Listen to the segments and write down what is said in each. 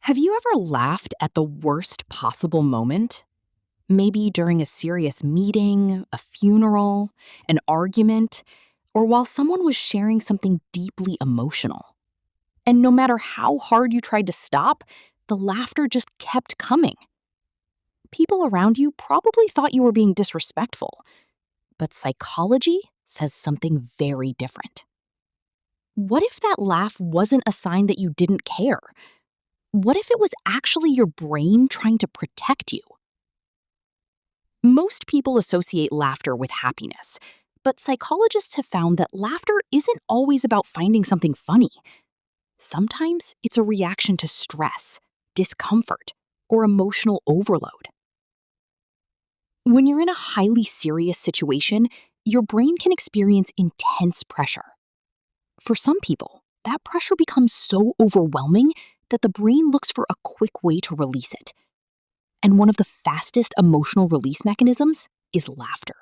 Have you ever laughed at the worst possible moment? Maybe during a serious meeting, a funeral, an argument, or while someone was sharing something deeply emotional. And no matter how hard you tried to stop, the laughter just kept coming. People around you probably thought you were being disrespectful, but psychology says something very different. What if that laugh wasn't a sign that you didn't care? What if it was actually your brain trying to protect you? Most people associate laughter with happiness, but psychologists have found that laughter isn't always about finding something funny. Sometimes it's a reaction to stress, discomfort, or emotional overload. When you're in a highly serious situation, your brain can experience intense pressure. For some people, that pressure becomes so overwhelming that the brain looks for a quick way to release it. And one of the fastest emotional release mechanisms is laughter.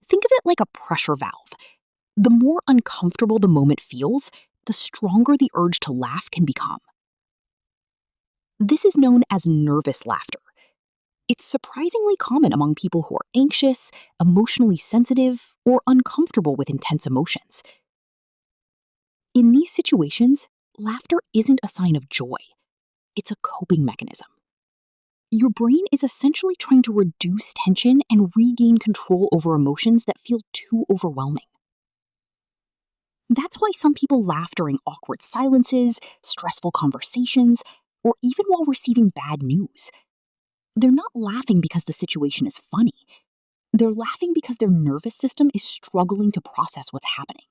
Think of it like a pressure valve. The more uncomfortable the moment feels, the stronger the urge to laugh can become. This is known as nervous laughter. It's surprisingly common among people who are anxious, emotionally sensitive, or uncomfortable with intense emotions. In these situations, laughter isn't a sign of joy. It's a coping mechanism. Your brain is essentially trying to reduce tension and regain control over emotions that feel too overwhelming. That's why some people laugh during awkward silences, stressful conversations, or even while receiving bad news. They're not laughing because the situation is funny. They're laughing because their nervous system is struggling to process what's happening.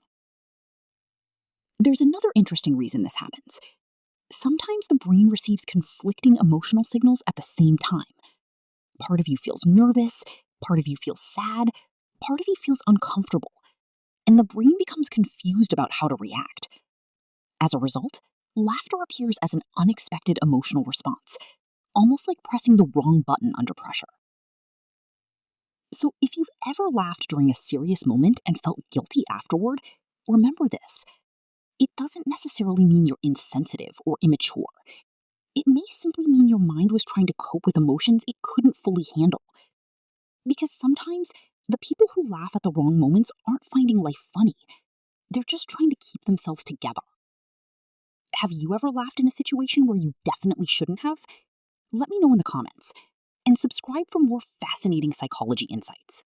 There's another interesting reason this happens. Sometimes the brain receives conflicting emotional signals at the same time. Part of you feels nervous, part of you feels sad, part of you feels uncomfortable, and the brain becomes confused about how to react. As a result, laughter appears as an unexpected emotional response, almost like pressing the wrong button under pressure. So if you've ever laughed during a serious moment and felt guilty afterward, remember this. It doesn't necessarily mean you're insensitive or immature. It may simply mean your mind was trying to cope with emotions it couldn't fully handle. Because sometimes the people who laugh at the wrong moments aren't finding life funny. They're just trying to keep themselves together. Have you ever laughed in a situation where you definitely shouldn't have? Let me know in the comments. And subscribe for more fascinating psychology insights.